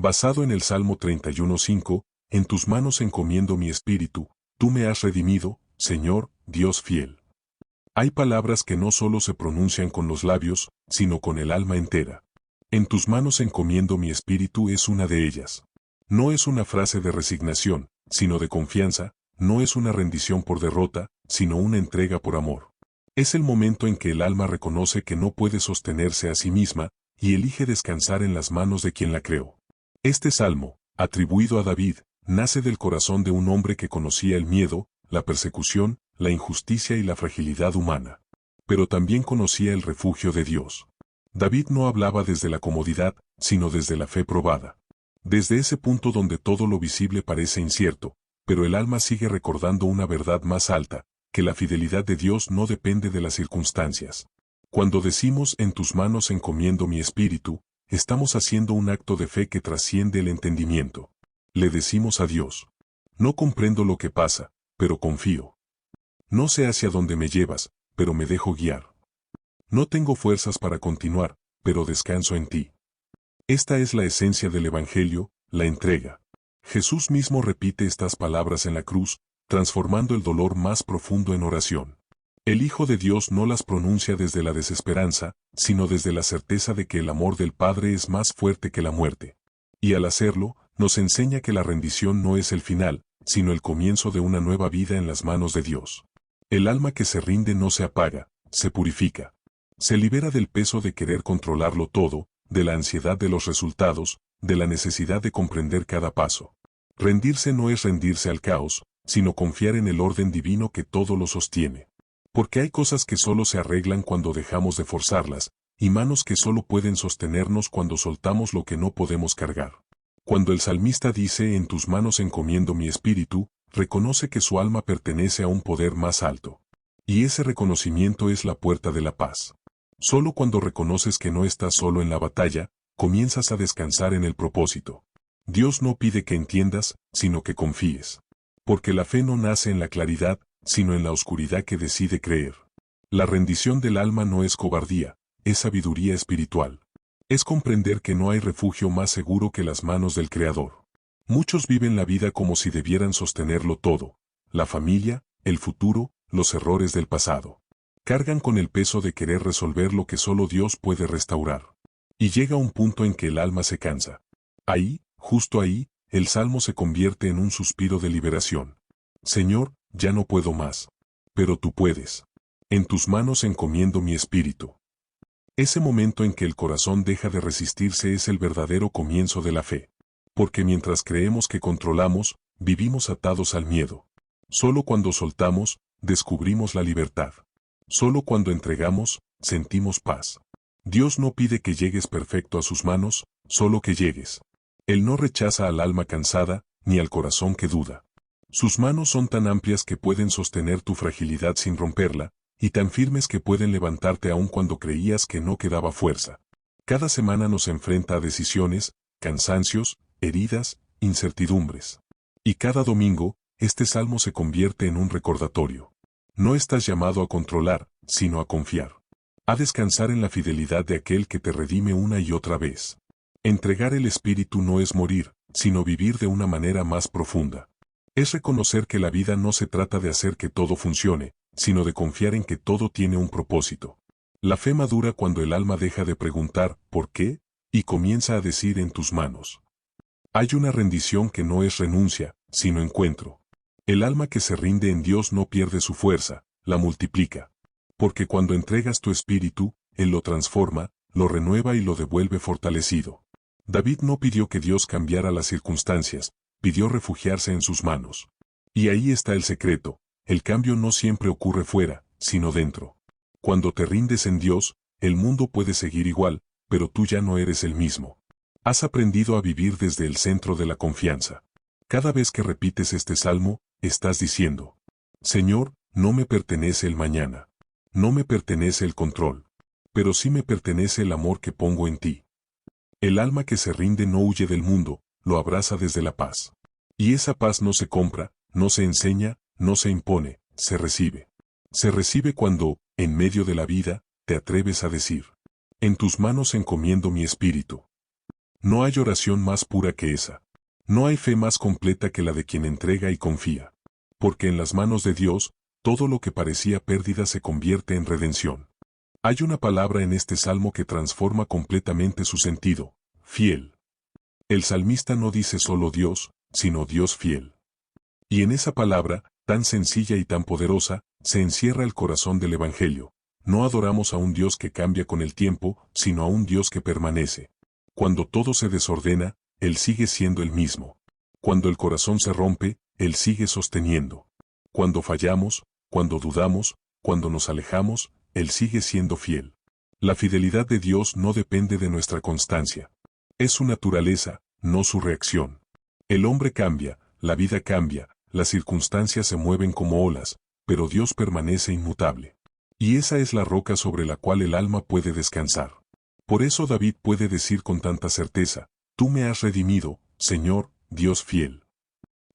Basado en el Salmo 31:5, en tus manos encomiendo mi espíritu, tú me has redimido, Señor, Dios fiel. Hay palabras que no solo se pronuncian con los labios, sino con el alma entera. En tus manos encomiendo mi espíritu es una de ellas. No es una frase de resignación, sino de confianza, no es una rendición por derrota, sino una entrega por amor. Es el momento en que el alma reconoce que no puede sostenerse a sí misma, y elige descansar en las manos de quien la creó. Este salmo, atribuido a David, nace del corazón de un hombre que conocía el miedo, la persecución, la injusticia y la fragilidad humana. Pero también conocía el refugio de Dios. David no hablaba desde la comodidad, sino desde la fe probada. Desde ese punto donde todo lo visible parece incierto, pero el alma sigue recordando una verdad más alta, que la fidelidad de Dios no depende de las circunstancias. Cuando decimos en tus manos encomiendo mi espíritu, estamos haciendo un acto de fe que trasciende el entendimiento. Le decimos a Dios: no comprendo lo que pasa, pero confío. No sé hacia dónde me llevas, pero me dejo guiar. No tengo fuerzas para continuar, pero descanso en ti. Esta es la esencia del Evangelio, la entrega. Jesús mismo repite estas palabras en la cruz, transformando el dolor más profundo en oración. El Hijo de Dios no las pronuncia desde la desesperanza, sino desde la certeza de que el amor del Padre es más fuerte que la muerte. Y al hacerlo, nos enseña que la rendición no es el final, sino el comienzo de una nueva vida en las manos de Dios. El alma que se rinde no se apaga, se purifica. Se libera del peso de querer controlarlo todo, de la ansiedad de los resultados, de la necesidad de comprender cada paso. Rendirse no es rendirse al caos, sino confiar en el orden divino que todo lo sostiene. Porque hay cosas que solo se arreglan cuando dejamos de forzarlas, y manos que solo pueden sostenernos cuando soltamos lo que no podemos cargar. Cuando el salmista dice en tus manos encomiendo mi espíritu, reconoce que su alma pertenece a un poder más alto. Y ese reconocimiento es la puerta de la paz. Solo cuando reconoces que no estás solo en la batalla, comienzas a descansar en el propósito. Dios no pide que entiendas, sino que confíes. Porque la fe no nace en la claridad, sino en la oscuridad que decide creer. La rendición del alma no es cobardía, es sabiduría espiritual. Es comprender que no hay refugio más seguro que las manos del Creador. Muchos viven la vida como si debieran sostenerlo todo: la familia, el futuro, los errores del pasado. Cargan con el peso de querer resolver lo que solo Dios puede restaurar. Y llega un punto en que el alma se cansa. Ahí, justo ahí, el salmo se convierte en un suspiro de liberación. Señor, ya no puedo más. Pero tú puedes. En tus manos encomiendo mi espíritu. Ese momento en que el corazón deja de resistirse es el verdadero comienzo de la fe. Porque mientras creemos que controlamos, vivimos atados al miedo. Solo cuando soltamos, descubrimos la libertad. Solo cuando entregamos, sentimos paz. Dios no pide que llegues perfecto a sus manos, solo que llegues. Él no rechaza al alma cansada, ni al corazón que duda. Sus manos son tan amplias que pueden sostener tu fragilidad sin romperla, y tan firmes que pueden levantarte aun cuando creías que no quedaba fuerza. Cada semana nos enfrenta a decisiones, cansancios, heridas, incertidumbres. Y cada domingo, este salmo se convierte en un recordatorio. No estás llamado a controlar, sino a confiar. A descansar en la fidelidad de aquel que te redime una y otra vez. Entregar el espíritu no es morir, sino vivir de una manera más profunda. Es reconocer que la vida no se trata de hacer que todo funcione, sino de confiar en que todo tiene un propósito. La fe madura cuando el alma deja de preguntar ¿por qué? Y comienza a decir en tus manos. Hay una rendición que no es renuncia, sino encuentro. El alma que se rinde en Dios no pierde su fuerza, la multiplica. Porque cuando entregas tu espíritu, Él lo transforma, lo renueva y lo devuelve fortalecido. David no pidió que Dios cambiara las circunstancias, pidió refugiarse en sus manos. Y ahí está el secreto: el cambio no siempre ocurre fuera, sino dentro. Cuando te rindes en Dios, el mundo puede seguir igual, pero tú ya no eres el mismo. Has aprendido a vivir desde el centro de la confianza. Cada vez que repites este salmo, estás diciendo: Señor, no me pertenece el mañana. No me pertenece el control. Pero sí me pertenece el amor que pongo en ti. El alma que se rinde no huye del mundo, lo abraza desde la paz. Y esa paz no se compra, no se enseña, no se impone, se recibe. Se recibe cuando, en medio de la vida, te atreves a decir: en tus manos encomiendo mi espíritu. No hay oración más pura que esa. No hay fe más completa que la de quien entrega y confía. Porque en las manos de Dios, todo lo que parecía pérdida se convierte en redención. Hay una palabra en este salmo que transforma completamente su sentido: fiel. El salmista no dice solo Dios, sino Dios fiel. Y en esa palabra, tan sencilla y tan poderosa, se encierra el corazón del Evangelio. No adoramos a un Dios que cambia con el tiempo, sino a un Dios que permanece. Cuando todo se desordena, Él sigue siendo el mismo. Cuando el corazón se rompe, Él sigue sosteniendo. Cuando fallamos, cuando dudamos, cuando nos alejamos, Él sigue siendo fiel. La fidelidad de Dios no depende de nuestra constancia. Es su naturaleza, no su reacción. El hombre cambia, la vida cambia, las circunstancias se mueven como olas, pero Dios permanece inmutable. Y esa es la roca sobre la cual el alma puede descansar. Por eso David puede decir con tanta certeza: tú me has redimido, Señor, Dios fiel.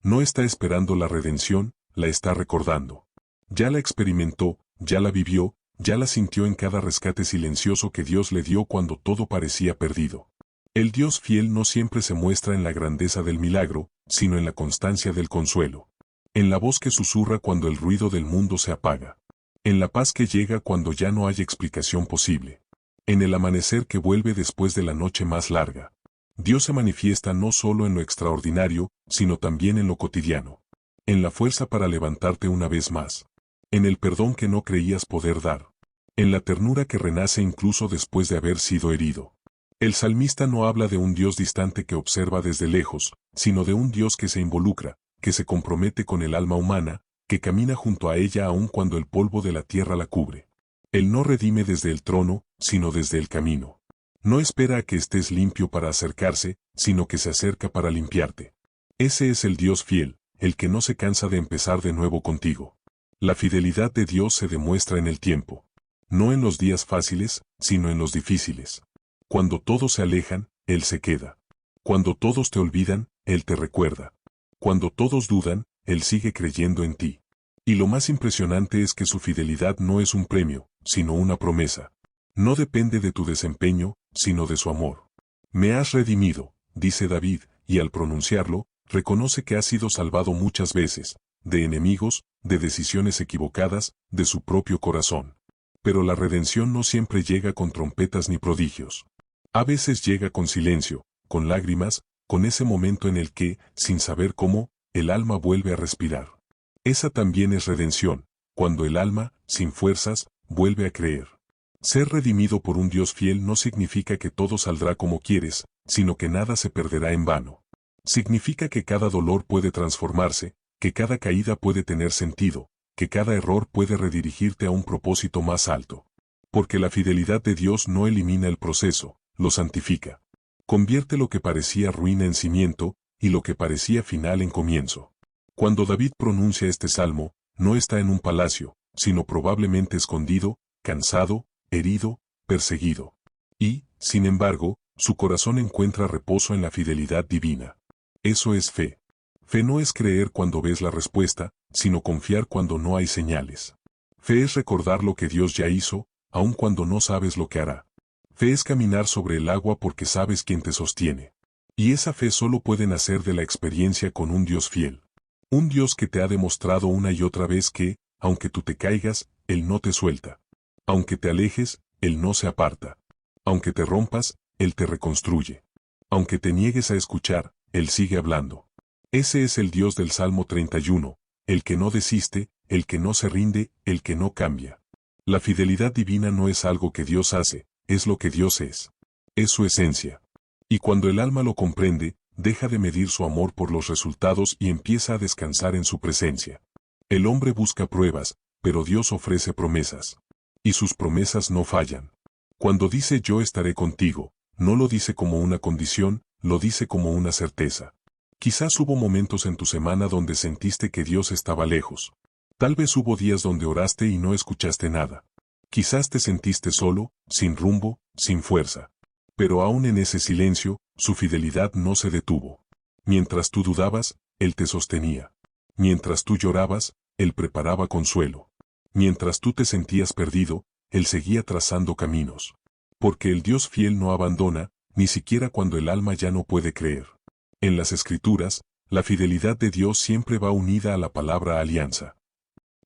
No está esperando la redención, la está recordando. Ya la experimentó, ya la vivió, ya la sintió en cada rescate silencioso que Dios le dio cuando todo parecía perdido. El Dios fiel no siempre se muestra en la grandeza del milagro, sino en la constancia del consuelo. En la voz que susurra cuando el ruido del mundo se apaga. En la paz que llega cuando ya no hay explicación posible. En el amanecer que vuelve después de la noche más larga. Dios se manifiesta no solo en lo extraordinario, sino también en lo cotidiano. En la fuerza para levantarte una vez más. En el perdón que no creías poder dar. En la ternura que renace incluso después de haber sido herido. El salmista no habla de un Dios distante que observa desde lejos, sino de un Dios que se involucra, que se compromete con el alma humana, que camina junto a ella aun cuando el polvo de la tierra la cubre. Él no redime desde el trono, sino desde el camino. No espera a que estés limpio para acercarse, sino que se acerca para limpiarte. Ese es el Dios fiel, el que no se cansa de empezar de nuevo contigo. La fidelidad de Dios se demuestra en el tiempo. No en los días fáciles, sino en los difíciles. Cuando todos se alejan, Él se queda. Cuando todos te olvidan, Él te recuerda. Cuando todos dudan, Él sigue creyendo en ti. Y lo más impresionante es que su fidelidad no es un premio, sino una promesa. No depende de tu desempeño, sino de su amor. Me has redimido, dice David, y al pronunciarlo, reconoce que ha sido salvado muchas veces, de enemigos, de decisiones equivocadas, de su propio corazón. Pero la redención no siempre llega con trompetas ni prodigios. A veces llega con silencio, con lágrimas, con ese momento en el que, sin saber cómo, el alma vuelve a respirar. Esa también es redención, cuando el alma, sin fuerzas, vuelve a creer. Ser redimido por un Dios fiel no significa que todo saldrá como quieres, sino que nada se perderá en vano. Significa que cada dolor puede transformarse, que cada caída puede tener sentido, que cada error puede redirigirte a un propósito más alto. Porque la fidelidad de Dios no elimina el proceso, lo santifica. Convierte lo que parecía ruina en cimiento, y lo que parecía final en comienzo. Cuando David pronuncia este salmo, no está en un palacio, sino probablemente escondido, cansado, herido, perseguido. Y, sin embargo, su corazón encuentra reposo en la fidelidad divina. Eso es fe. Fe no es creer cuando ves la respuesta, sino confiar cuando no hay señales. Fe es recordar lo que Dios ya hizo, aun cuando no sabes lo que hará. Fe es caminar sobre el agua porque sabes quién te sostiene. Y esa fe solo puede nacer de la experiencia con un Dios fiel. Un Dios que te ha demostrado una y otra vez que, aunque tú te caigas, Él no te suelta. Aunque te alejes, Él no se aparta. Aunque te rompas, Él te reconstruye. Aunque te niegues a escuchar, Él sigue hablando. Ese es el Dios del Salmo 31, el que no desiste, el que no se rinde, el que no cambia. La fidelidad divina no es algo que Dios hace, es lo que Dios es. Es su esencia. Y cuando el alma lo comprende, deja de medir su amor por los resultados y empieza a descansar en su presencia. El hombre busca pruebas, pero Dios ofrece promesas. Y sus promesas no fallan. Cuando dice yo estaré contigo, no lo dice como una condición, lo dice como una certeza. Quizás hubo momentos en tu semana donde sentiste que Dios estaba lejos. Tal vez hubo días donde oraste y no escuchaste nada. Quizás te sentiste solo, sin rumbo, sin fuerza. Pero aún en ese silencio, su fidelidad no se detuvo. Mientras tú dudabas, Él te sostenía. Mientras tú llorabas, Él preparaba consuelo. Mientras tú te sentías perdido, Él seguía trazando caminos. Porque el Dios fiel no abandona, ni siquiera cuando el alma ya no puede creer. En las Escrituras, la fidelidad de Dios siempre va unida a la palabra alianza.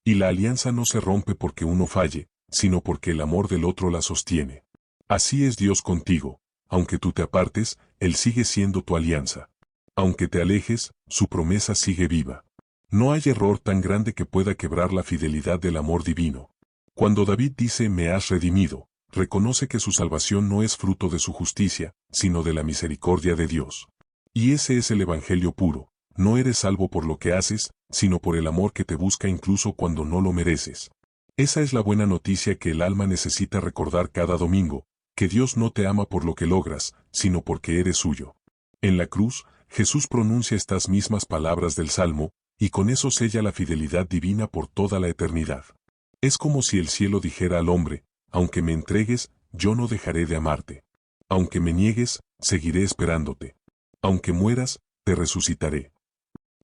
Y la alianza no se rompe porque uno falle, sino porque el amor del otro la sostiene. Así es Dios contigo, aunque tú te apartes, Él sigue siendo tu alianza. Aunque te alejes, su promesa sigue viva. No hay error tan grande que pueda quebrar la fidelidad del amor divino. Cuando David dice me has redimido, reconoce que su salvación no es fruto de su justicia, sino de la misericordia de Dios. Y ese es el Evangelio puro. No eres salvo por lo que haces, sino por el amor que te busca incluso cuando no lo mereces. Esa es la buena noticia que el alma necesita recordar cada domingo, que Dios no te ama por lo que logras, sino porque eres suyo. En la cruz, Jesús pronuncia estas mismas palabras del Salmo, y con eso sella la fidelidad divina por toda la eternidad. Es como si el cielo dijera al hombre, aunque me entregues, yo no dejaré de amarte. Aunque me niegues, seguiré esperándote. Aunque mueras, te resucitaré.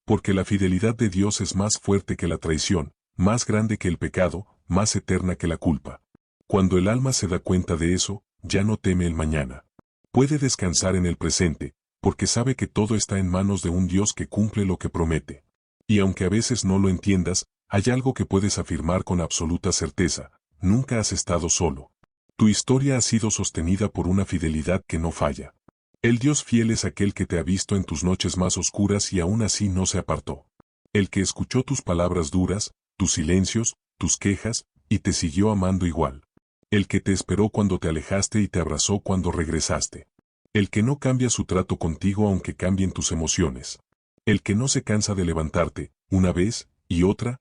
Porque la fidelidad de Dios es más fuerte que la traición, más grande que el pecado, más eterna que la culpa. Cuando el alma se da cuenta de eso, ya no teme el mañana. Puede descansar en el presente, porque sabe que todo está en manos de un Dios que cumple lo que promete. Y aunque a veces no lo entiendas, hay algo que puedes afirmar con absoluta certeza: nunca has estado solo. Tu historia ha sido sostenida por una fidelidad que no falla. El Dios fiel es aquel que te ha visto en tus noches más oscuras y aún así no se apartó. El que escuchó tus palabras duras, tus silencios, tus quejas, y te siguió amando igual. El que te esperó cuando te alejaste y te abrazó cuando regresaste. El que no cambia su trato contigo aunque cambien tus emociones. El que no se cansa de levantarte, una vez, y otra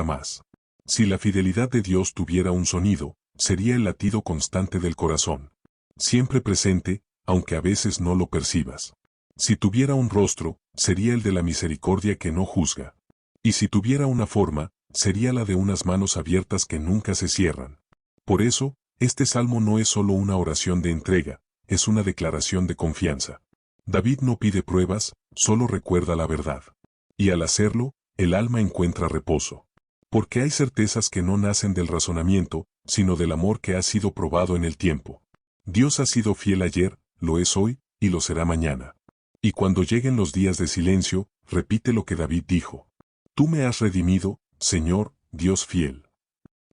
más. Si la fidelidad de Dios tuviera un sonido, sería el latido constante del corazón. Siempre presente, aunque a veces no lo percibas. Si tuviera un rostro, sería el de la misericordia que no juzga. Y si tuviera una forma, sería la de unas manos abiertas que nunca se cierran. Por eso, este salmo no es solo una oración de entrega, es una declaración de confianza. David no pide pruebas, solo recuerda la verdad. Y al hacerlo, el alma encuentra reposo. Porque hay certezas que no nacen del razonamiento, sino del amor que ha sido probado en el tiempo. Dios ha sido fiel ayer, lo es hoy, y lo será mañana. Y cuando lleguen los días de silencio, repite lo que David dijo. Tú me has redimido, Señor, Dios fiel.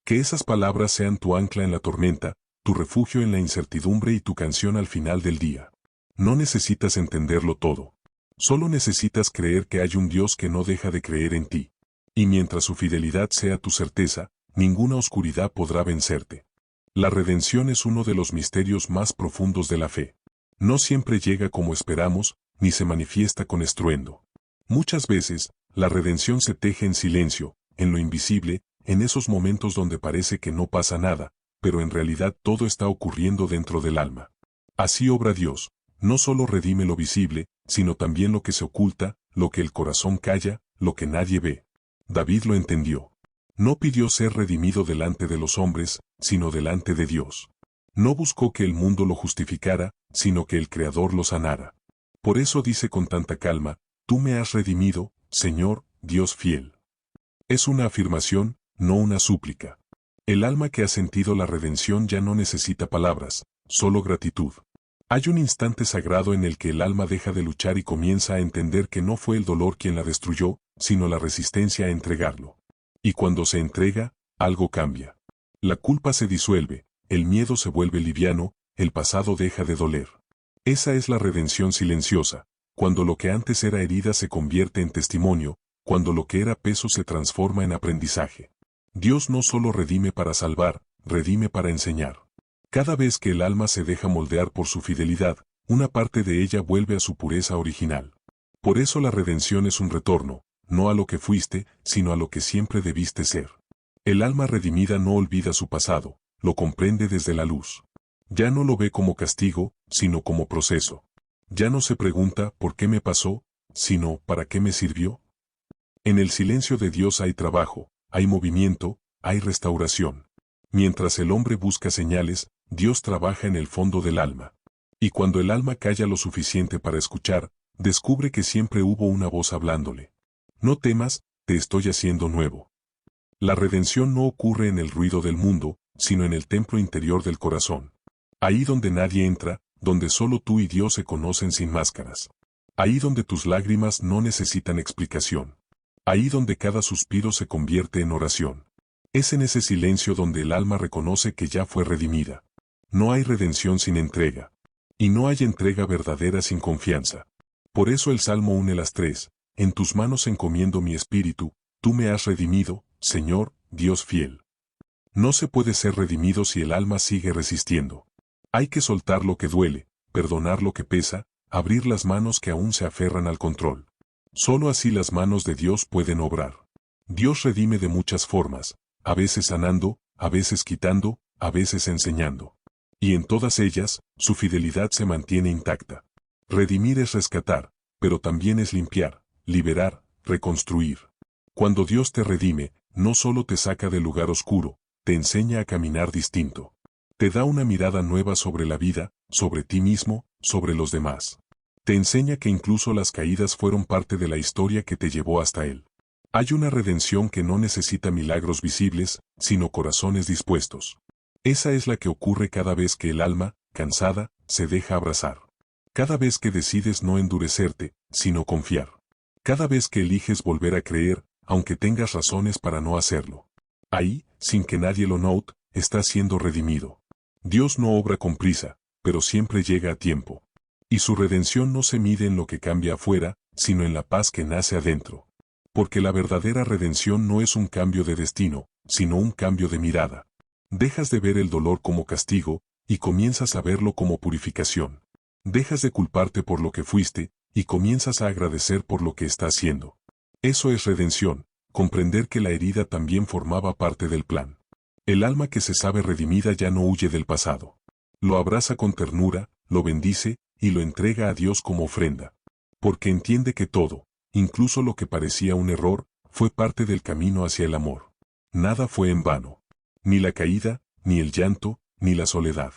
Que esas palabras sean tu ancla en la tormenta, tu refugio en la incertidumbre y tu canción al final del día. No necesitas entenderlo todo. Solo necesitas creer que hay un Dios que no deja de creer en ti. Y mientras su fidelidad sea tu certeza, ninguna oscuridad podrá vencerte. La redención es uno de los misterios más profundos de la fe. No siempre llega como esperamos, ni se manifiesta con estruendo. Muchas veces, la redención se teje en silencio, en lo invisible, en esos momentos donde parece que no pasa nada, pero en realidad todo está ocurriendo dentro del alma. Así obra Dios, no solo redime lo visible, sino también lo que se oculta, lo que el corazón calla, lo que nadie ve. David lo entendió. No pidió ser redimido delante de los hombres, sino delante de Dios. No buscó que el mundo lo justificara, sino que el Creador lo sanara. Por eso dice con tanta calma, tú me has redimido, Señor, Dios fiel. Es una afirmación, no una súplica. El alma que ha sentido la redención ya no necesita palabras, solo gratitud. Hay un instante sagrado en el que el alma deja de luchar y comienza a entender que no fue el dolor quien la destruyó, sino la resistencia a entregarlo. Y cuando se entrega, algo cambia. La culpa se disuelve, el miedo se vuelve liviano, el pasado deja de doler. Esa es la redención silenciosa, cuando lo que antes era herida se convierte en testimonio, cuando lo que era peso se transforma en aprendizaje. Dios no solo redime para salvar, redime para enseñar. Cada vez que el alma se deja moldear por su fidelidad, una parte de ella vuelve a su pureza original. Por eso la redención es un retorno, no a lo que fuiste, sino a lo que siempre debiste ser. El alma redimida no olvida su pasado, lo comprende desde la luz. Ya no lo ve como castigo, sino como proceso. Ya no se pregunta ¿por qué me pasó?, sino ¿para qué me sirvió? En el silencio de Dios hay trabajo, hay movimiento, hay restauración. Mientras el hombre busca señales, Dios trabaja en el fondo del alma. Y cuando el alma calla lo suficiente para escuchar, descubre que siempre hubo una voz hablándole. No temas, te estoy haciendo nuevo. La redención no ocurre en el ruido del mundo, sino en el templo interior del corazón. Ahí donde nadie entra, donde solo tú y Dios se conocen sin máscaras. Ahí donde tus lágrimas no necesitan explicación. Ahí donde cada suspiro se convierte en oración. Es en ese silencio donde el alma reconoce que ya fue redimida. No hay redención sin entrega. Y no hay entrega verdadera sin confianza. Por eso el Salmo une las tres: en tus manos encomiendo mi espíritu, tú me has redimido, Señor, Dios fiel. No se puede ser redimido si el alma sigue resistiendo. Hay que soltar lo que duele, perdonar lo que pesa, abrir las manos que aún se aferran al control. Solo así las manos de Dios pueden obrar. Dios redime de muchas formas, a veces sanando, a veces quitando, a veces enseñando. Y en todas ellas, su fidelidad se mantiene intacta. Redimir es rescatar, pero también es limpiar, liberar, reconstruir. Cuando Dios te redime, no solo te saca del lugar oscuro, te enseña a caminar distinto. Te da una mirada nueva sobre la vida, sobre ti mismo, sobre los demás. Te enseña que incluso las caídas fueron parte de la historia que te llevó hasta Él. Hay una redención que no necesita milagros visibles, sino corazones dispuestos. Esa es la que ocurre cada vez que el alma, cansada, se deja abrazar. Cada vez que decides no endurecerte, sino confiar. Cada vez que eliges volver a creer, aunque tengas razones para no hacerlo. Ahí, sin que nadie lo note, estás siendo redimido. Dios no obra con prisa, pero siempre llega a tiempo. Y su redención no se mide en lo que cambia afuera, sino en la paz que nace adentro. Porque la verdadera redención no es un cambio de destino, sino un cambio de mirada. Dejas de ver el dolor como castigo, y comienzas a verlo como purificación. Dejas de culparte por lo que fuiste, y comienzas a agradecer por lo que estás haciendo. Eso es redención, comprender que la herida también formaba parte del plan. El alma que se sabe redimida ya no huye del pasado. Lo abraza con ternura, lo bendice, y lo entrega a Dios como ofrenda. Porque entiende que todo, incluso lo que parecía un error, fue parte del camino hacia el amor. Nada fue en vano. Ni la caída, ni el llanto, ni la soledad.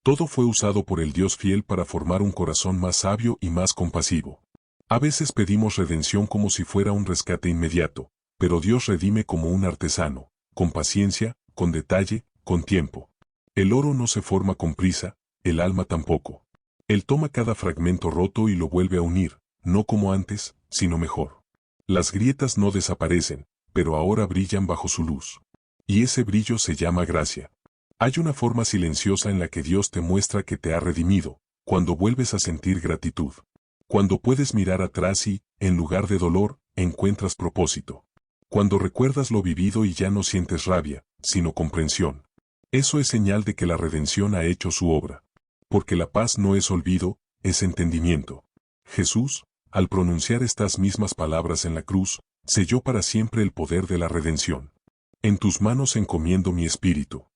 Todo fue usado por el Dios fiel para formar un corazón más sabio y más compasivo. A veces pedimos redención como si fuera un rescate inmediato, pero Dios redime como un artesano, con paciencia, con detalle, con tiempo. El oro no se forma con prisa, el alma tampoco. Él toma cada fragmento roto y lo vuelve a unir, no como antes, sino mejor. Las grietas no desaparecen, pero ahora brillan bajo su luz. Y ese brillo se llama gracia. Hay una forma silenciosa en la que Dios te muestra que te ha redimido, cuando vuelves a sentir gratitud. Cuando puedes mirar atrás y, en lugar de dolor, encuentras propósito. Cuando recuerdas lo vivido y ya no sientes rabia, sino comprensión. Eso es señal de que la redención ha hecho su obra. Porque la paz no es olvido, es entendimiento. Jesús, al pronunciar estas mismas palabras en la cruz, selló para siempre el poder de la redención. En tus manos encomiendo mi espíritu.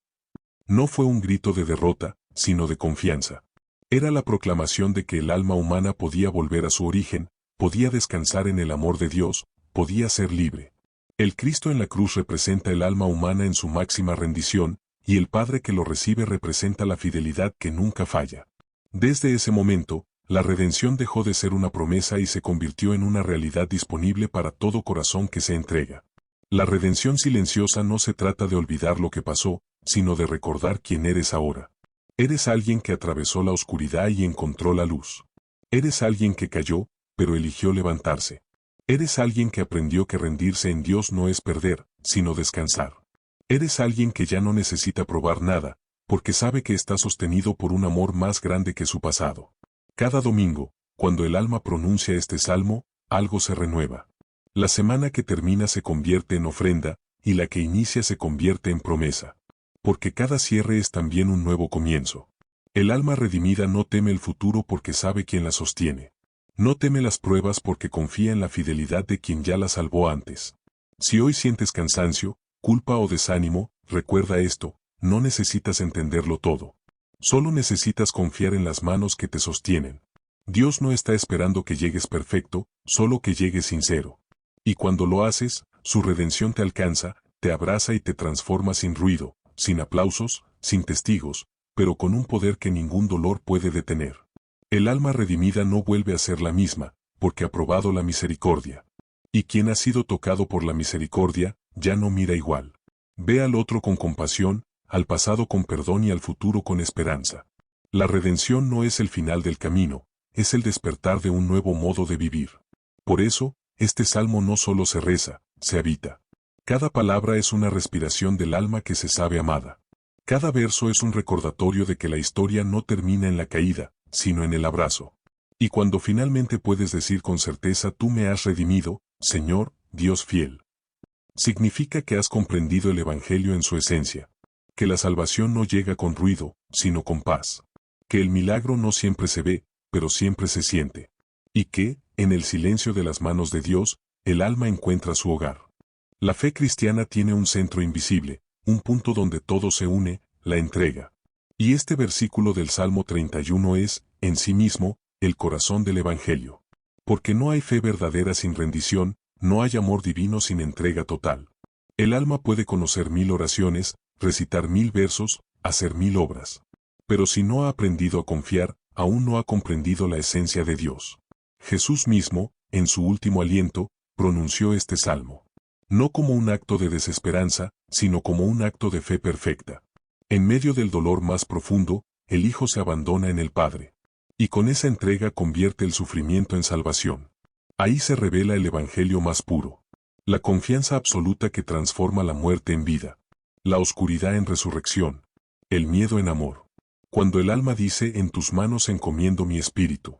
No fue un grito de derrota, sino de confianza. Era la proclamación de que el alma humana podía volver a su origen, podía descansar en el amor de Dios, podía ser libre. El Cristo en la cruz representa el alma humana en su máxima rendición, y el Padre que lo recibe representa la fidelidad que nunca falla. Desde ese momento, la redención dejó de ser una promesa y se convirtió en una realidad disponible para todo corazón que se entrega. La redención silenciosa no se trata de olvidar lo que pasó, sino de recordar quién eres ahora. Eres alguien que atravesó la oscuridad y encontró la luz. Eres alguien que cayó, pero eligió levantarse. Eres alguien que aprendió que rendirse en Dios no es perder, sino descansar. Eres alguien que ya no necesita probar nada, porque sabe que está sostenido por un amor más grande que su pasado. Cada domingo, cuando el alma pronuncia este salmo, algo se renueva. La semana que termina se convierte en ofrenda, y la que inicia se convierte en promesa. Porque cada cierre es también un nuevo comienzo. El alma redimida no teme el futuro porque sabe quién la sostiene. No teme las pruebas porque confía en la fidelidad de quien ya la salvó antes. Si hoy sientes cansancio, culpa o desánimo, recuerda esto: no necesitas entenderlo todo. Solo necesitas confiar en las manos que te sostienen. Dios no está esperando que llegues perfecto, solo que llegues sincero. Y cuando lo haces, su redención te alcanza, te abraza y te transforma sin ruido, sin aplausos, sin testigos, pero con un poder que ningún dolor puede detener. El alma redimida no vuelve a ser la misma, porque ha probado la misericordia. Y quien ha sido tocado por la misericordia, ya no mira igual. Ve al otro con compasión, al pasado con perdón y al futuro con esperanza. La redención no es el final del camino, es el despertar de un nuevo modo de vivir. Por eso, este salmo no solo se reza, se habita. Cada palabra es una respiración del alma que se sabe amada. Cada verso es un recordatorio de que la historia no termina en la caída, sino en el abrazo. Y cuando finalmente puedes decir con certeza tú me has redimido, Señor, Dios fiel. Significa que has comprendido el Evangelio en su esencia. Que la salvación no llega con ruido, sino con paz. Que el milagro no siempre se ve, pero siempre se siente. Y que, en el silencio de las manos de Dios, el alma encuentra su hogar. La fe cristiana tiene un centro invisible, un punto donde todo se une, la entrega. Y este versículo del Salmo 31 es, en sí mismo, el corazón del Evangelio. Porque no hay fe verdadera sin rendición, no hay amor divino sin entrega total. El alma puede conocer 1000 oraciones, recitar 1000 versos, hacer 1000 obras. Pero si no ha aprendido a confiar, aún no ha comprendido la esencia de Dios. Jesús mismo, en su último aliento, pronunció este salmo. No como un acto de desesperanza, sino como un acto de fe perfecta. En medio del dolor más profundo, el Hijo se abandona en el Padre. Y con esa entrega convierte el sufrimiento en salvación. Ahí se revela el Evangelio más puro. La confianza absoluta que transforma la muerte en vida. La oscuridad en resurrección. El miedo en amor. Cuando el alma dice en tus manos encomiendo mi espíritu.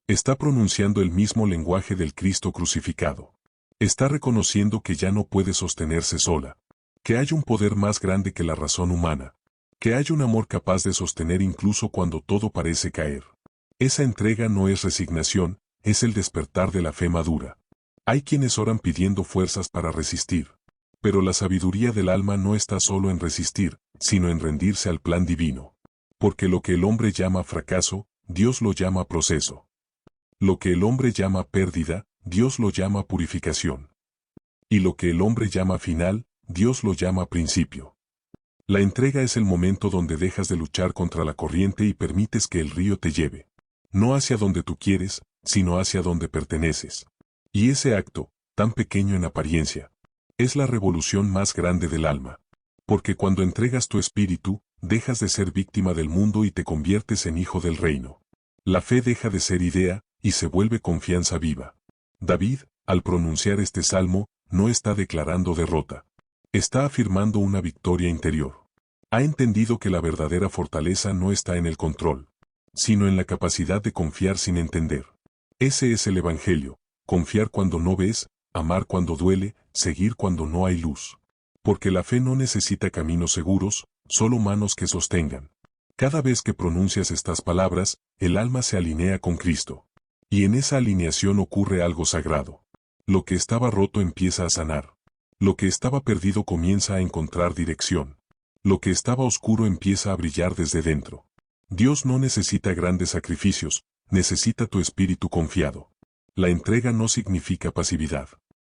Está pronunciando el mismo lenguaje del Cristo crucificado. Está reconociendo que ya no puede sostenerse sola. Que hay un poder más grande que la razón humana. Que hay un amor capaz de sostener incluso cuando todo parece caer. Esa entrega no es resignación, es el despertar de la fe madura. Hay quienes oran pidiendo fuerzas para resistir. Pero la sabiduría del alma no está solo en resistir, sino en rendirse al plan divino. Porque lo que el hombre llama fracaso, Dios lo llama proceso. Lo que el hombre llama pérdida, Dios lo llama purificación. Y lo que el hombre llama final, Dios lo llama principio. La entrega es el momento donde dejas de luchar contra la corriente y permites que el río te lleve. No hacia donde tú quieres, sino hacia donde perteneces. Y ese acto, tan pequeño en apariencia, es la revolución más grande del alma. Porque cuando entregas tu espíritu, dejas de ser víctima del mundo y te conviertes en hijo del reino. La fe deja de ser idea, y se vuelve confianza viva. David, al pronunciar este salmo, no está declarando derrota. Está afirmando una victoria interior. Ha entendido que la verdadera fortaleza no está en el control, sino en la capacidad de confiar sin entender. Ese es el Evangelio, confiar cuando no ves, amar cuando duele, seguir cuando no hay luz. Porque la fe no necesita caminos seguros, solo manos que sostengan. Cada vez que pronuncias estas palabras, el alma se alinea con Cristo. Y en esa alineación ocurre algo sagrado. Lo que estaba roto empieza a sanar. Lo que estaba perdido comienza a encontrar dirección. Lo que estaba oscuro empieza a brillar desde dentro. Dios no necesita grandes sacrificios, necesita tu espíritu confiado. La entrega no significa pasividad.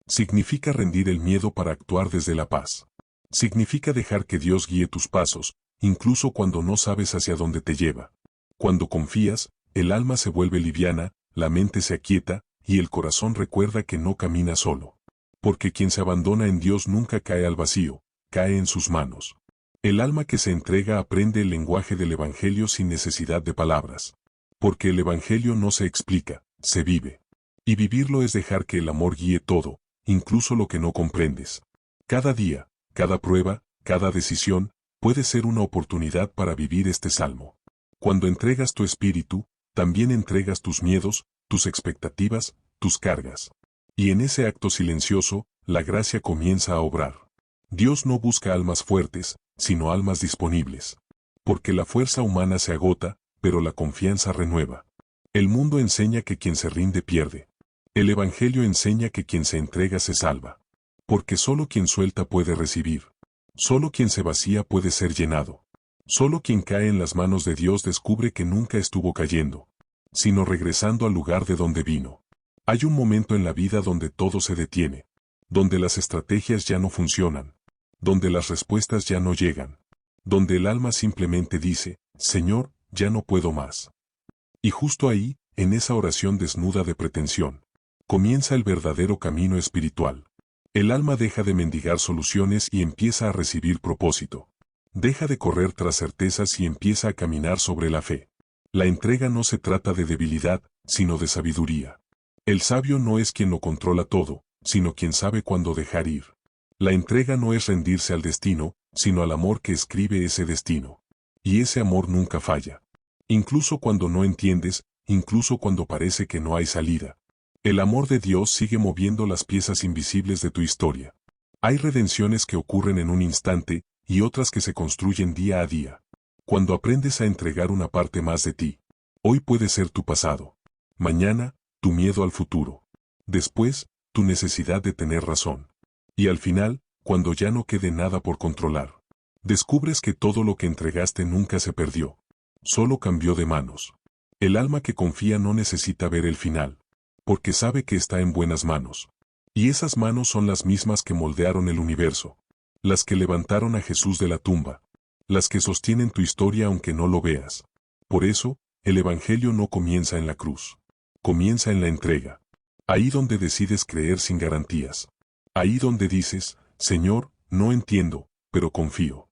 Significa rendir el miedo para actuar desde la paz. Significa dejar que Dios guíe tus pasos, incluso cuando no sabes hacia dónde te lleva. Cuando confías, el alma se vuelve liviana, la mente se aquieta, y el corazón recuerda que no camina solo. Porque quien se abandona en Dios nunca cae al vacío, cae en sus manos. El alma que se entrega aprende el lenguaje del Evangelio sin necesidad de palabras. Porque el Evangelio no se explica, se vive. Y vivirlo es dejar que el amor guíe todo, incluso lo que no comprendes. Cada día, cada prueba, cada decisión, puede ser una oportunidad para vivir este salmo. Cuando entregas tu espíritu, también entregas tus miedos, tus expectativas, tus cargas. Y en ese acto silencioso, la gracia comienza a obrar. Dios no busca almas fuertes, sino almas disponibles. Porque la fuerza humana se agota, pero la confianza renueva. El mundo enseña que quien se rinde pierde. El Evangelio enseña que quien se entrega se salva. Porque solo quien suelta puede recibir. Solo quien se vacía puede ser llenado. Solo quien cae en las manos de Dios descubre que nunca estuvo cayendo, sino regresando al lugar de donde vino. Hay un momento en la vida donde todo se detiene, donde las estrategias ya no funcionan, donde las respuestas ya no llegan, donde el alma simplemente dice, Señor, ya no puedo más. Y justo ahí, en esa oración desnuda de pretensión, comienza el verdadero camino espiritual. El alma deja de mendigar soluciones y empieza a recibir propósito. Deja de correr tras certezas y empieza a caminar sobre la fe. La entrega no se trata de debilidad, sino de sabiduría. El sabio no es quien lo controla todo, sino quien sabe cuándo dejar ir. La entrega no es rendirse al destino, sino al amor que escribe ese destino. Y ese amor nunca falla. Incluso cuando no entiendes, incluso cuando parece que no hay salida. El amor de Dios sigue moviendo las piezas invisibles de tu historia. Hay redenciones que ocurren en un instante, y otras que se construyen día a día. Cuando aprendes a entregar una parte más de ti. Hoy puede ser tu pasado. Mañana, tu miedo al futuro. Después, tu necesidad de tener razón. Y al final, cuando ya no quede nada por controlar, descubres que todo lo que entregaste nunca se perdió. Solo cambió de manos. El alma que confía no necesita ver el final, porque sabe que está en buenas manos. Y esas manos son las mismas que moldearon el universo. Las que levantaron a Jesús de la tumba. Las que sostienen tu historia aunque no lo veas. Por eso, el Evangelio no comienza en la cruz. Comienza en la entrega. Ahí donde decides creer sin garantías. Ahí donde dices, Señor, no entiendo, pero confío.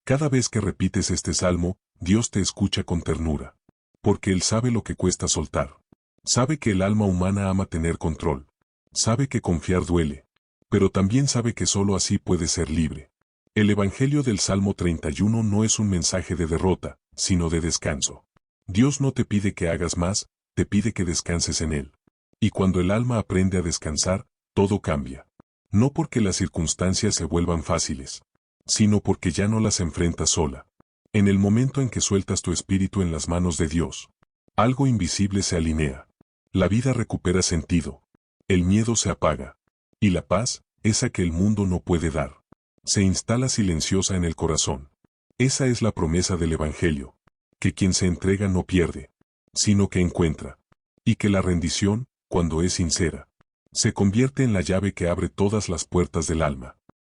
Cada vez que repites este salmo, Dios te escucha con ternura. Porque Él sabe lo que cuesta soltar. Sabe que el alma humana ama tener control. Sabe que confiar duele. Pero también sabe que solo así puede ser libre. El Evangelio del Salmo 31 no es un mensaje de derrota, sino de descanso. Dios no te pide que hagas más, te pide que descanses en Él. Y cuando el alma aprende a descansar, todo cambia. No porque las circunstancias se vuelvan fáciles, sino porque ya no las enfrentas sola. En el momento en que sueltas tu espíritu en las manos de Dios, algo invisible se alinea. La vida recupera sentido. El miedo se apaga. Y la paz, esa que el mundo no puede dar, se instala silenciosa en el corazón. Esa es la promesa del Evangelio. Que quien se entrega no pierde, sino que encuentra. Y que la rendición, cuando es sincera, se convierte en la llave que abre todas las puertas del alma.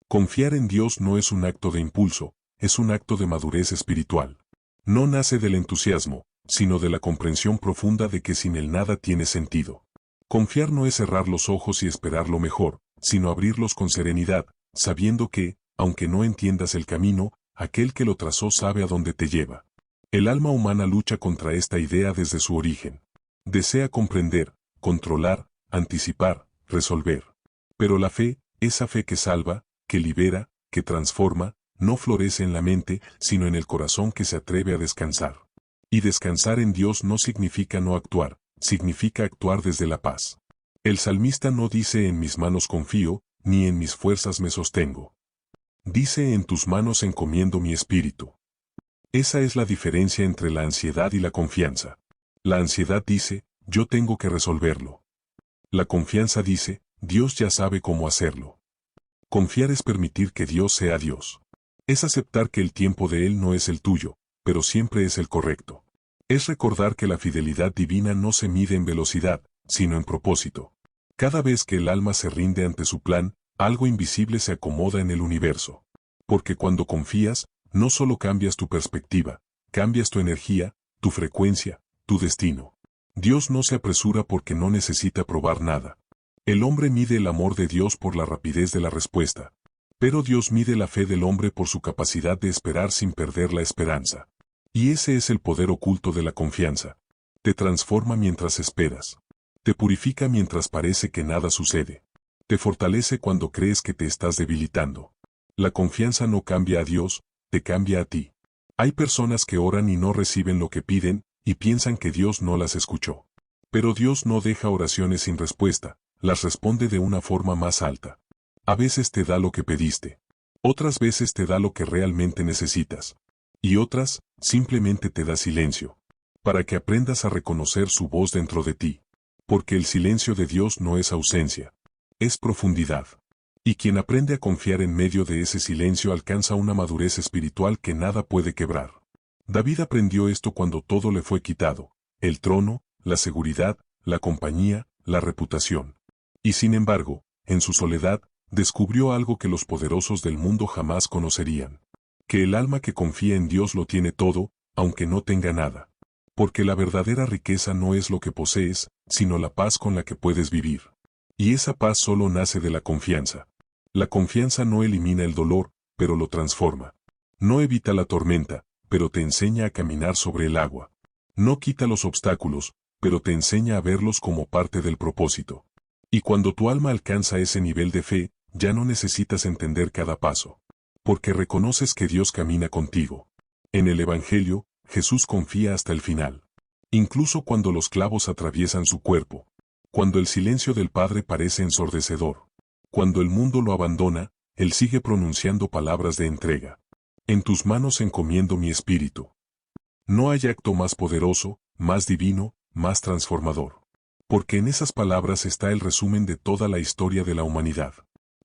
Confiar en Dios no es un acto de impulso, es un acto de madurez espiritual. No nace del entusiasmo, sino de la comprensión profunda de que sin Él nada tiene sentido. Confiar no es cerrar los ojos y esperar lo mejor, sino abrirlos con serenidad, sabiendo que, aunque no entiendas el camino, aquel que lo trazó sabe a dónde te lleva. El alma humana lucha contra esta idea desde su origen. Desea comprender, controlar, anticipar, resolver. Pero la fe, esa fe que salva, que libera, que transforma, no florece en la mente, sino en el corazón que se atreve a descansar. Y descansar en Dios no significa no actuar, significa actuar desde la paz. El salmista no dice en mis manos confío, ni en mis fuerzas me sostengo. Dice en tus manos encomiendo mi espíritu. Esa es la diferencia entre la ansiedad y la confianza. La ansiedad dice, yo tengo que resolverlo. La confianza dice, Dios ya sabe cómo hacerlo. Confiar es permitir que Dios sea Dios. Es aceptar que el tiempo de Él no es el tuyo, pero siempre es el correcto. Es recordar que la fidelidad divina no se mide en velocidad, sino en propósito. Cada vez que el alma se rinde ante su plan, algo invisible se acomoda en el universo. Porque cuando confías, no solo cambias tu perspectiva, cambias tu energía, tu frecuencia, tu destino. Dios no se apresura porque no necesita probar nada. El hombre mide el amor de Dios por la rapidez de la respuesta. Pero Dios mide la fe del hombre por su capacidad de esperar sin perder la esperanza. Y ese es el poder oculto de la confianza. Te transforma mientras esperas. Te purifica mientras parece que nada sucede. Te fortalece cuando crees que te estás debilitando. La confianza no cambia a Dios, te cambia a ti. Hay personas que oran y no reciben lo que piden, y piensan que Dios no las escuchó. Pero Dios no deja oraciones sin respuesta, las responde de una forma más alta. A veces te da lo que pediste. Otras veces te da lo que realmente necesitas. Y otras, simplemente te da silencio. Para que aprendas a reconocer su voz dentro de ti. Porque el silencio de Dios no es ausencia. Es profundidad. Y quien aprende a confiar en medio de ese silencio alcanza una madurez espiritual que nada puede quebrar. David aprendió esto cuando todo le fue quitado. El trono, la seguridad, la compañía, la reputación. Y sin embargo, en su soledad, descubrió algo que los poderosos del mundo jamás conocerían. Que el alma que confía en Dios lo tiene todo, aunque no tenga nada. Porque la verdadera riqueza no es lo que posees, sino la paz con la que puedes vivir. Y esa paz solo nace de la confianza. La confianza no elimina el dolor, pero lo transforma. No evita la tormenta, pero te enseña a caminar sobre el agua. No quita los obstáculos, pero te enseña a verlos como parte del propósito. Y cuando tu alma alcanza ese nivel de fe, ya no necesitas entender cada paso. Porque reconoces que Dios camina contigo. En el Evangelio, Jesús confía hasta el final. Incluso cuando los clavos atraviesan su cuerpo. Cuando el silencio del Padre parece ensordecedor. Cuando el mundo lo abandona, Él sigue pronunciando palabras de entrega. En tus manos encomiendo mi espíritu. No hay acto más poderoso, más divino, más transformador. Porque en esas palabras está el resumen de toda la historia de la humanidad.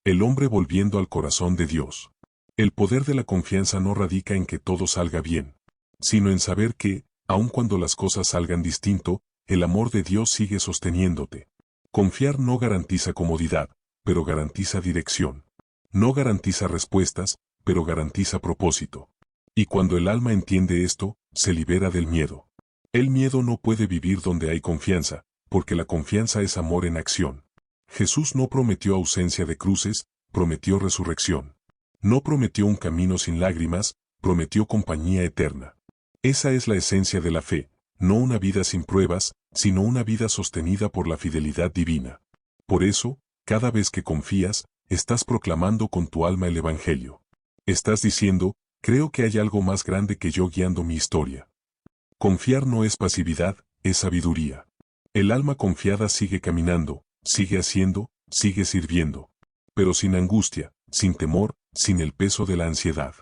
El hombre volviendo al corazón de Dios. El poder de la confianza no radica en que todo salga bien, sino en saber que, aun cuando las cosas salgan distinto, el amor de Dios sigue sosteniéndote. Confiar no garantiza comodidad, pero garantiza dirección. No garantiza respuestas, pero garantiza propósito. Y cuando el alma entiende esto, se libera del miedo. El miedo no puede vivir donde hay confianza, porque la confianza es amor en acción. Jesús no prometió ausencia de cruces, prometió resurrección. No prometió un camino sin lágrimas, prometió compañía eterna. Esa es la esencia de la fe, no una vida sin pruebas, sino una vida sostenida por la fidelidad divina. Por eso, cada vez que confías, estás proclamando con tu alma el Evangelio. Estás diciendo, creo que hay algo más grande que yo guiando mi historia. Confiar no es pasividad, es sabiduría. El alma confiada sigue caminando, sigue haciendo, sigue sirviendo. Pero sin angustia, sin temor, sin el peso de la ansiedad.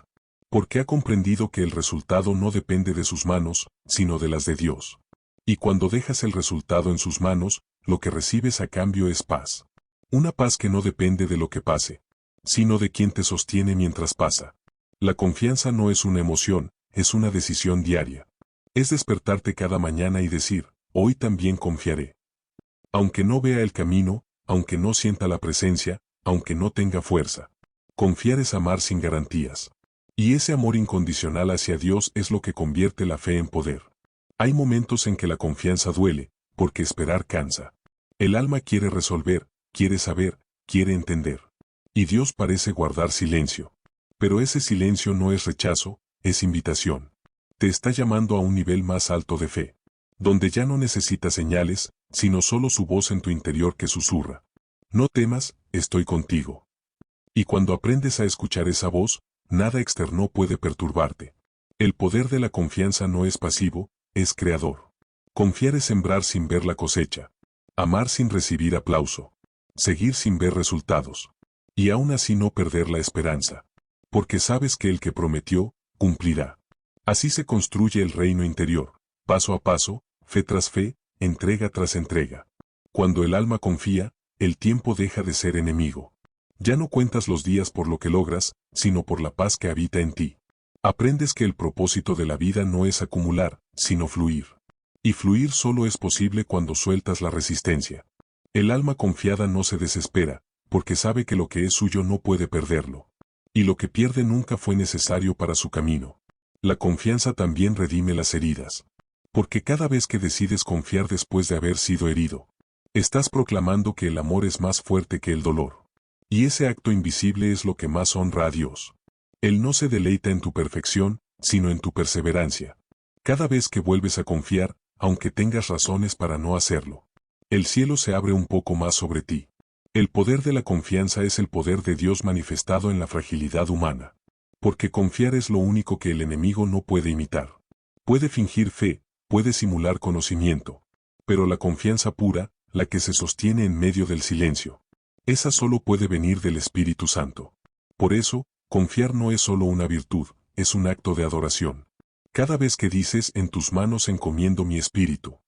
Porque ha comprendido que el resultado no depende de sus manos, sino de las de Dios. Y cuando dejas el resultado en sus manos, lo que recibes a cambio es paz. Una paz que no depende de lo que pase, sino de quien te sostiene mientras pasa. La confianza no es una emoción, es una decisión diaria. Es despertarte cada mañana y decir, hoy también confiaré. Aunque no vea el camino, aunque no sienta la presencia, aunque no tenga fuerza. Confiar es amar sin garantías. Y ese amor incondicional hacia Dios es lo que convierte la fe en poder. Hay momentos en que la confianza duele, porque esperar cansa. El alma quiere resolver, quiere saber, quiere entender. Y Dios parece guardar silencio. Pero ese silencio no es rechazo, es invitación. Te está llamando a un nivel más alto de fe, donde ya no necesitas señales, sino solo su voz en tu interior que susurra. No temas, estoy contigo. Y cuando aprendes a escuchar esa voz, nada externo puede perturbarte. El poder de la confianza no es pasivo, es creador. Confiar es sembrar sin ver la cosecha. Amar sin recibir aplauso. Seguir sin ver resultados. Y aún así no perder la esperanza. Porque sabes que el que prometió, cumplirá. Así se construye el reino interior, paso a paso, fe tras fe, entrega tras entrega. Cuando el alma confía, el tiempo deja de ser enemigo. Ya no cuentas los días por lo que logras, sino por la paz que habita en ti. Aprendes que el propósito de la vida no es acumular, sino fluir. Y fluir solo es posible cuando sueltas la resistencia. El alma confiada no se desespera, porque sabe que lo que es suyo no puede perderlo. Y lo que pierde nunca fue necesario para su camino. La confianza también redime las heridas. Porque cada vez que decides confiar después de haber sido herido, estás proclamando que el amor es más fuerte que el dolor. Y ese acto invisible es lo que más honra a Dios. Él no se deleita en tu perfección, sino en tu perseverancia. Cada vez que vuelves a confiar, aunque tengas razones para no hacerlo, el cielo se abre un poco más sobre ti. El poder de la confianza es el poder de Dios manifestado en la fragilidad humana. Porque confiar es lo único que el enemigo no puede imitar. Puede fingir fe, puede simular conocimiento. Pero la confianza pura, la que se sostiene en medio del silencio, esa solo puede venir del Espíritu Santo. Por eso, confiar no es solo una virtud, es un acto de adoración. Cada vez que dices en tus manos encomiendo mi espíritu,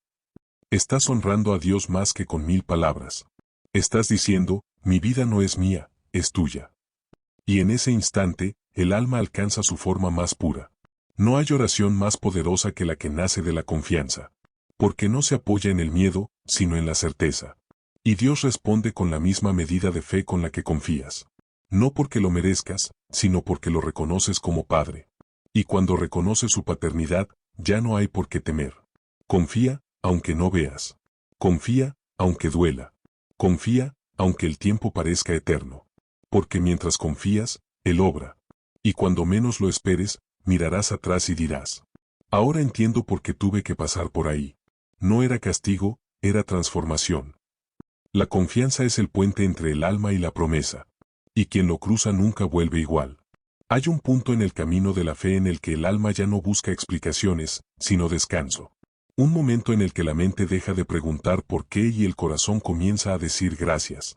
estás honrando a Dios más que con 1000 palabras. Estás diciendo, mi vida no es mía, es tuya. Y en ese instante, el alma alcanza su forma más pura. No hay oración más poderosa que la que nace de la confianza. Porque no se apoya en el miedo, sino en la certeza. Y Dios responde con la misma medida de fe con la que confías. No porque lo merezcas, sino porque lo reconoces como Padre. Y cuando reconoces su paternidad, ya no hay por qué temer. Confía, aunque no veas. Confía, aunque duela. Confía, aunque el tiempo parezca eterno. Porque mientras confías, Él obra. Y cuando menos lo esperes, mirarás atrás y dirás: ahora entiendo por qué tuve que pasar por ahí. No era castigo, era transformación. La confianza es el puente entre el alma y la promesa. Y quien lo cruza nunca vuelve igual. Hay un punto en el camino de la fe en el que el alma ya no busca explicaciones, sino descanso. Un momento en el que la mente deja de preguntar por qué y el corazón comienza a decir gracias.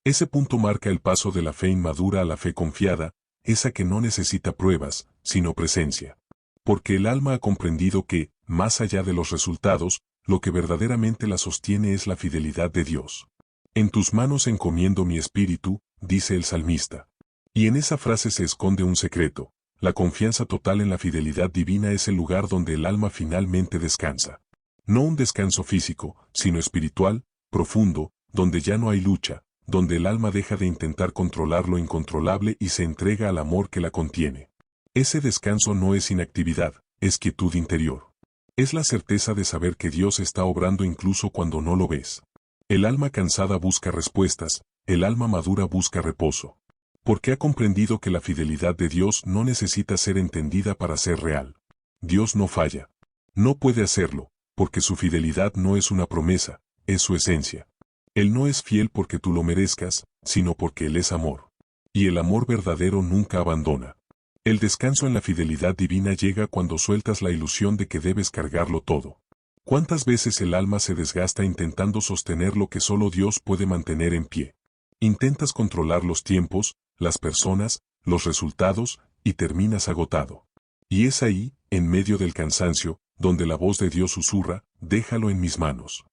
Ese punto marca el paso de la fe inmadura a la fe confiada, esa que no necesita pruebas, sino presencia. Porque el alma ha comprendido que, más allá de los resultados, lo que verdaderamente la sostiene es la fidelidad de Dios. En tus manos encomiendo mi espíritu, dice el salmista. Y en esa frase se esconde un secreto. La confianza total en la fidelidad divina es el lugar donde el alma finalmente descansa. No un descanso físico, sino espiritual, profundo, donde ya no hay lucha, donde el alma deja de intentar controlar lo incontrolable y se entrega al amor que la contiene. Ese descanso no es inactividad, es quietud interior. Es la certeza de saber que Dios está obrando incluso cuando no lo ves. El alma cansada busca respuestas, el alma madura busca reposo. Porque ha comprendido que la fidelidad de Dios no necesita ser entendida para ser real. Dios no falla. No puede hacerlo, porque su fidelidad no es una promesa, es su esencia. Él no es fiel porque tú lo merezcas, sino porque Él es amor. Y el amor verdadero nunca abandona. El descanso en la fidelidad divina llega cuando sueltas la ilusión de que debes cargarlo todo. ¿Cuántas veces el alma se desgasta intentando sostener lo que solo Dios puede mantener en pie? Intentas controlar los tiempos, las personas, los resultados, y terminas agotado. Y es ahí, en medio del cansancio, donde la voz de Dios susurra: déjalo en mis manos.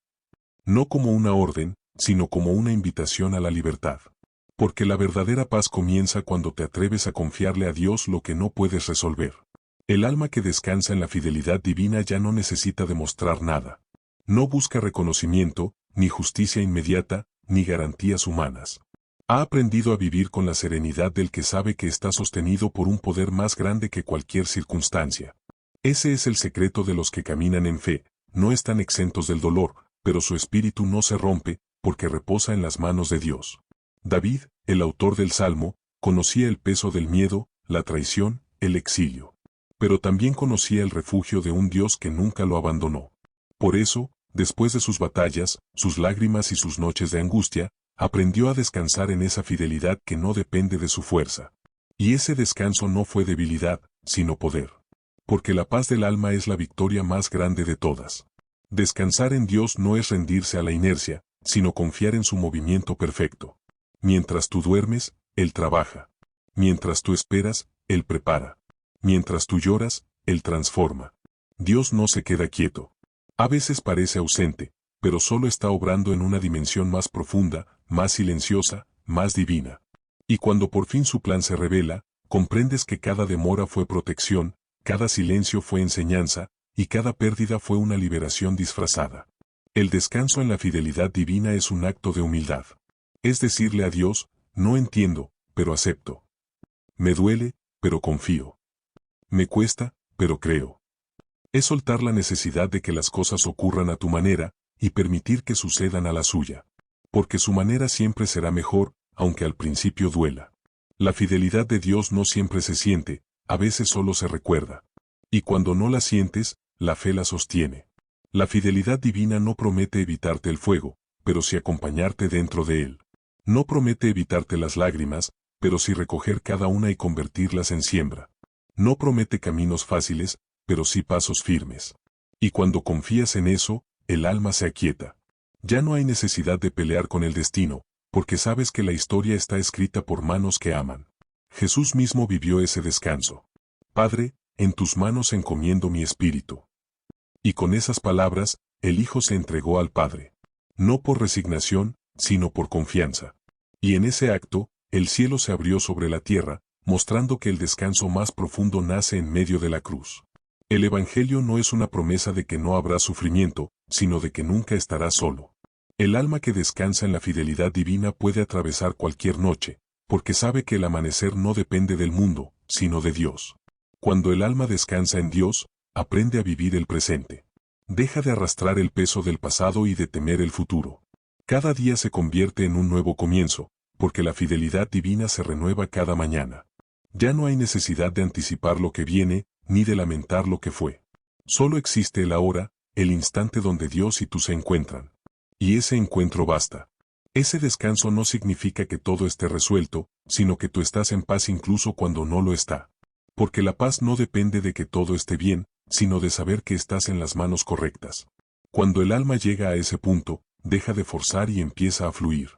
No como una orden, sino como una invitación a la libertad. Porque la verdadera paz comienza cuando te atreves a confiarle a Dios lo que no puedes resolver. El alma que descansa en la fidelidad divina ya no necesita demostrar nada. No busca reconocimiento, ni justicia inmediata, ni garantías humanas. Ha aprendido a vivir con la serenidad del que sabe que está sostenido por un poder más grande que cualquier circunstancia. Ese es el secreto de los que caminan en fe, no están exentos del dolor, pero su espíritu no se rompe, porque reposa en las manos de Dios. David, el autor del Salmo, conocía el peso del miedo, la traición, el exilio. Pero también conocía el refugio de un Dios que nunca lo abandonó. Por eso, después de sus batallas, sus lágrimas y sus noches de angustia, aprendió a descansar en esa fidelidad que no depende de su fuerza. Y ese descanso no fue debilidad, sino poder. Porque la paz del alma es la victoria más grande de todas. Descansar en Dios no es rendirse a la inercia, sino confiar en su movimiento perfecto. Mientras tú duermes, Él trabaja. Mientras tú esperas, Él prepara. Mientras tú lloras, Él transforma. Dios no se queda quieto. A veces parece ausente, pero solo está obrando en una dimensión más profunda, más silenciosa, más divina. Y cuando por fin su plan se revela, comprendes que cada demora fue protección, cada silencio fue enseñanza, y cada pérdida fue una liberación disfrazada. El descanso en la fidelidad divina es un acto de humildad. Es decirle a Dios: no entiendo, pero acepto. Me duele, pero confío. Me cuesta, pero creo. Es soltar la necesidad de que las cosas ocurran a tu manera, y permitir que sucedan a la suya. Porque su manera siempre será mejor, aunque al principio duela. La fidelidad de Dios no siempre se siente, a veces solo se recuerda. Y cuando no la sientes, la fe la sostiene. La fidelidad divina no promete evitarte el fuego, pero sí acompañarte dentro de él. No promete evitarte las lágrimas, pero sí recoger cada una y convertirlas en siembra. No promete caminos fáciles, pero sí pasos firmes. Y cuando confías en eso, el alma se aquieta. Ya no hay necesidad de pelear con el destino, porque sabes que la historia está escrita por manos que aman. Jesús mismo vivió ese descanso. Padre, en tus manos encomiendo mi espíritu. Y con esas palabras, el Hijo se entregó al Padre. No por resignación, sino por confianza. Y en ese acto, el cielo se abrió sobre la tierra, mostrando que el descanso más profundo nace en medio de la cruz. El Evangelio no es una promesa de que no habrá sufrimiento, sino de que nunca estarás solo. El alma que descansa en la fidelidad divina puede atravesar cualquier noche, porque sabe que el amanecer no depende del mundo, sino de Dios. Cuando el alma descansa en Dios, aprende a vivir el presente. Deja de arrastrar el peso del pasado y de temer el futuro. Cada día se convierte en un nuevo comienzo, porque la fidelidad divina se renueva cada mañana. Ya no hay necesidad de anticipar lo que viene, ni de lamentar lo que fue. Solo existe el ahora, el instante donde Dios y tú se encuentran. Y ese encuentro basta. Ese descanso no significa que todo esté resuelto, sino que tú estás en paz incluso cuando no lo está. Porque la paz no depende de que todo esté bien, sino de saber que estás en las manos correctas. Cuando el alma llega a ese punto, deja de forzar y empieza a fluir.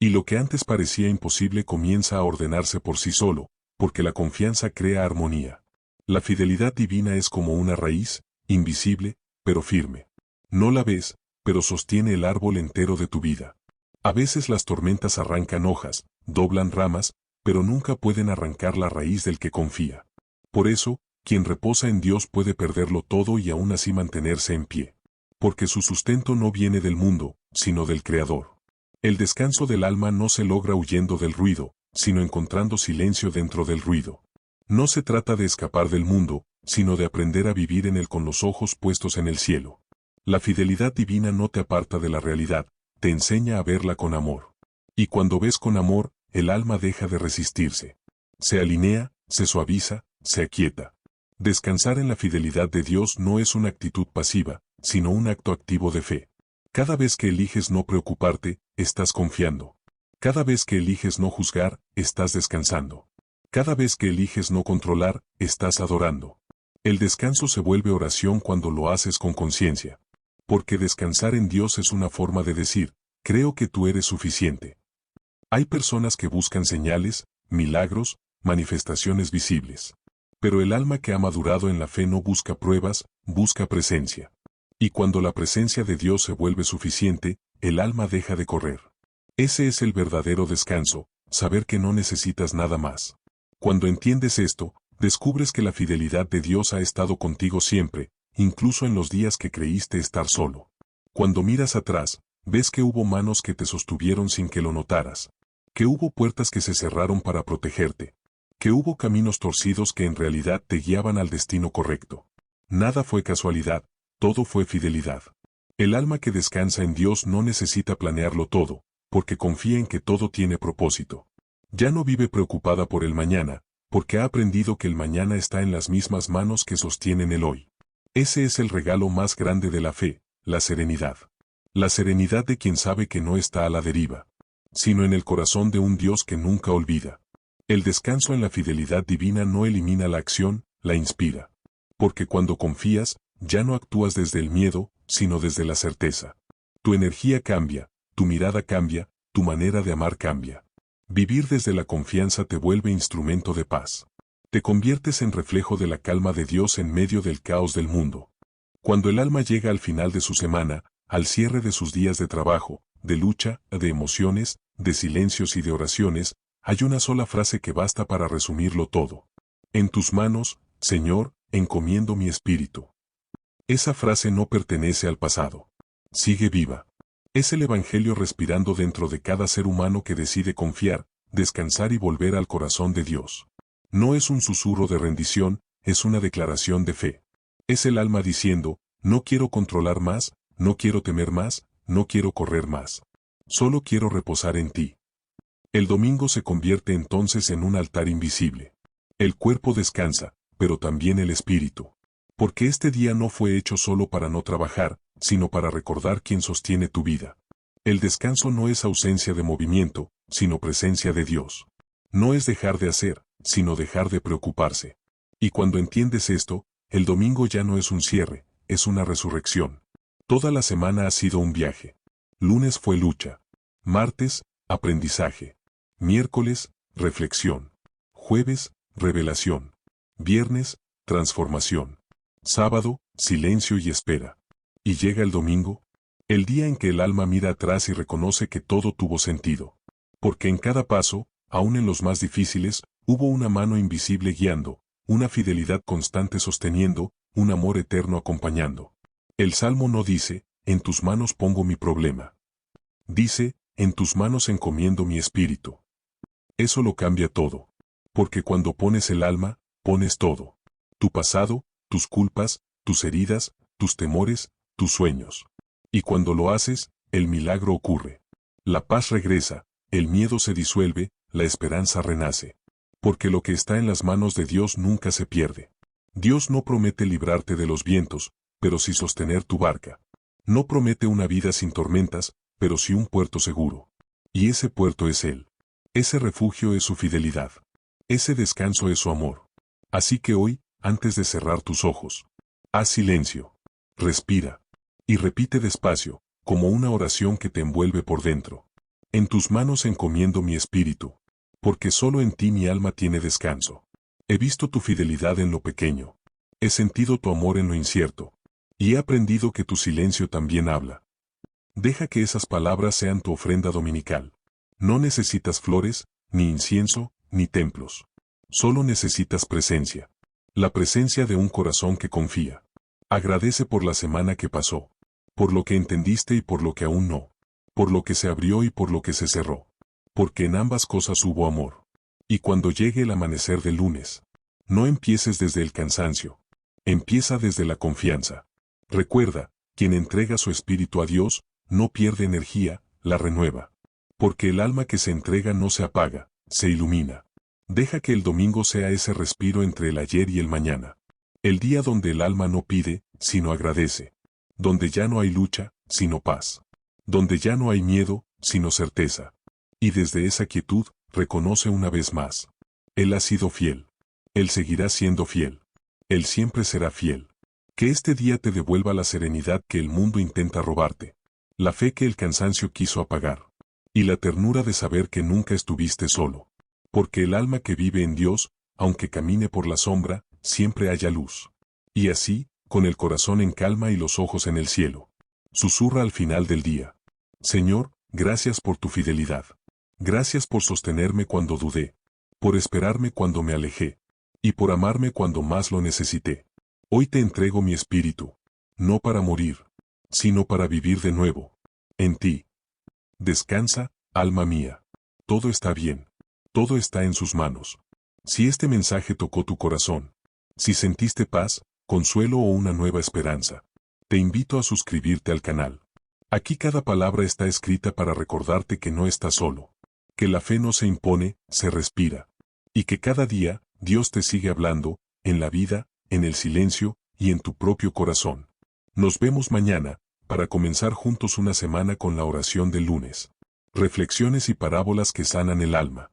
Y lo que antes parecía imposible comienza a ordenarse por sí solo, porque la confianza crea armonía. La fidelidad divina es como una raíz, invisible, pero firme. No la ves, pero sostiene el árbol entero de tu vida. A veces las tormentas arrancan hojas, doblan ramas, pero nunca pueden arrancar la raíz del que confía. Por eso, quien reposa en Dios puede perderlo todo y aún así mantenerse en pie. Porque su sustento no viene del mundo, sino del Creador. El descanso del alma no se logra huyendo del ruido, sino encontrando silencio dentro del ruido. No se trata de escapar del mundo, sino de aprender a vivir en él con los ojos puestos en el cielo. La fidelidad divina no te aparta de la realidad, te enseña a verla con amor. Y cuando ves con amor, el alma deja de resistirse. Se alinea, se suaviza, se aquieta. Descansar en la fidelidad de Dios no es una actitud pasiva, sino un acto activo de fe. Cada vez que eliges no preocuparte, estás confiando. Cada vez que eliges no juzgar, estás descansando. Cada vez que eliges no controlar, estás adorando. El descanso se vuelve oración cuando lo haces con conciencia. Porque descansar en Dios es una forma de decir, creo que tú eres suficiente. Hay personas que buscan señales, milagros, manifestaciones visibles. Pero el alma que ha madurado en la fe no busca pruebas, busca presencia. Y cuando la presencia de Dios se vuelve suficiente, el alma deja de correr. Ese es el verdadero descanso, saber que no necesitas nada más. Cuando entiendes esto, descubres que la fidelidad de Dios ha estado contigo siempre, incluso en los días que creíste estar solo. Cuando miras atrás, ves que hubo manos que te sostuvieron sin que lo notaras. Que hubo puertas que se cerraron para protegerte. Que hubo caminos torcidos que en realidad te guiaban al destino correcto. Nada fue casualidad, todo fue fidelidad. El alma que descansa en Dios no necesita planearlo todo, porque confía en que todo tiene propósito. Ya no vive preocupada por el mañana, porque ha aprendido que el mañana está en las mismas manos que sostienen el hoy. Ese es el regalo más grande de la fe, la serenidad. La serenidad de quien sabe que no está a la deriva, sino en el corazón de un Dios que nunca olvida. El descanso en la fidelidad divina no elimina la acción, la inspira. Porque cuando confías, ya no actúas desde el miedo, sino desde la certeza. Tu energía cambia, tu mirada cambia, tu manera de amar cambia. Vivir desde la confianza te vuelve instrumento de paz. Te conviertes en reflejo de la calma de Dios en medio del caos del mundo. Cuando el alma llega al final de su semana, al cierre de sus días de trabajo, de lucha, de emociones, de silencios y de oraciones, hay una sola frase que basta para resumirlo todo. En tus manos, Señor, encomiendo mi espíritu. Esa frase no pertenece al pasado. Sigue viva. Es el Evangelio respirando dentro de cada ser humano que decide confiar, descansar y volver al corazón de Dios. No es un susurro de rendición, es una declaración de fe. Es el alma diciendo, no quiero controlar más, no quiero temer más, no quiero correr más. Solo quiero reposar en ti. El domingo se convierte entonces en un altar invisible. El cuerpo descansa, pero también el espíritu. Porque este día no fue hecho solo para no trabajar, sino para recordar quién sostiene tu vida. El descanso no es ausencia de movimiento, sino presencia de Dios. No es dejar de hacer, sino dejar de preocuparse. Y cuando entiendes esto, el domingo ya no es un cierre, es una resurrección. Toda la semana ha sido un viaje. Lunes fue lucha. Martes, aprendizaje. Miércoles, reflexión. Jueves, revelación. Viernes, transformación. Sábado, silencio y espera. Y llega el domingo, el día en que el alma mira atrás y reconoce que todo tuvo sentido. Porque en cada paso, aun en los más difíciles, hubo una mano invisible guiando, una fidelidad constante sosteniendo, un amor eterno acompañando. El Salmo no dice, en tus manos pongo mi problema. Dice, en tus manos encomiendo mi espíritu. Eso lo cambia todo. Porque cuando pones el alma, pones todo. Tu pasado, tus culpas, tus heridas, tus temores, tus sueños. Y cuando lo haces, el milagro ocurre. La paz regresa, el miedo se disuelve, la esperanza renace. porque lo que está en las manos de Dios nunca se pierde. Dios no promete librarte de los vientos, pero sí sostener tu barca. No promete una vida sin tormentas, pero sí un puerto seguro. Y ese puerto es Él. Ese refugio es su fidelidad. Ese descanso es su amor. Así que hoy, antes de cerrar tus ojos, haz silencio, respira, y repite despacio, como una oración que te envuelve por dentro. En tus manos encomiendo mi espíritu, porque solo en ti mi alma tiene descanso. He visto tu fidelidad en lo pequeño. He sentido tu amor en lo incierto. Y he aprendido que tu silencio también habla. Deja que esas palabras sean tu ofrenda dominical. No necesitas flores, ni incienso, ni templos. Solo necesitas presencia. La presencia de un corazón que confía. Agradece por la semana que pasó. Por lo que entendiste y por lo que aún no. Por lo que se abrió y por lo que se cerró. Porque en ambas cosas hubo amor. Y cuando llegue el amanecer del lunes, no empieces desde el cansancio. Empieza desde la confianza. Recuerda, quien entrega su espíritu a Dios, no pierde energía, la renueva. Porque el alma que se entrega no se apaga, se ilumina. Deja que el domingo sea ese respiro entre el ayer y el mañana. El día donde el alma no pide, sino agradece. Donde ya no hay lucha, sino paz. Donde ya no hay miedo, sino certeza. Y desde esa quietud, reconoce una vez más. Él ha sido fiel. Él seguirá siendo fiel. Él siempre será fiel. Que este día te devuelva la serenidad que el mundo intenta robarte. La fe que el cansancio quiso apagar. Y la ternura de saber que nunca estuviste solo. Porque el alma que vive en Dios, aunque camine por la sombra, siempre haya luz. Y así, con el corazón en calma y los ojos en el cielo, susurra al final del día. Señor, gracias por tu fidelidad. Gracias por sostenerme cuando dudé. Por esperarme cuando me alejé. Y por amarme cuando más lo necesité. Hoy te entrego mi espíritu. No para morir, sino para vivir de nuevo. En ti. Descansa, alma mía. Todo está bien. Todo está en sus manos. Si este mensaje tocó tu corazón, si sentiste paz, consuelo o una nueva esperanza, te invito a suscribirte al canal. Aquí cada palabra está escrita para recordarte que no estás solo, que la fe no se impone, se respira, y que cada día, Dios te sigue hablando, en la vida, en el silencio, y en tu propio corazón. Nos vemos mañana, para comenzar juntos una semana con la oración del lunes. Reflexiones y parábolas que sanan el alma.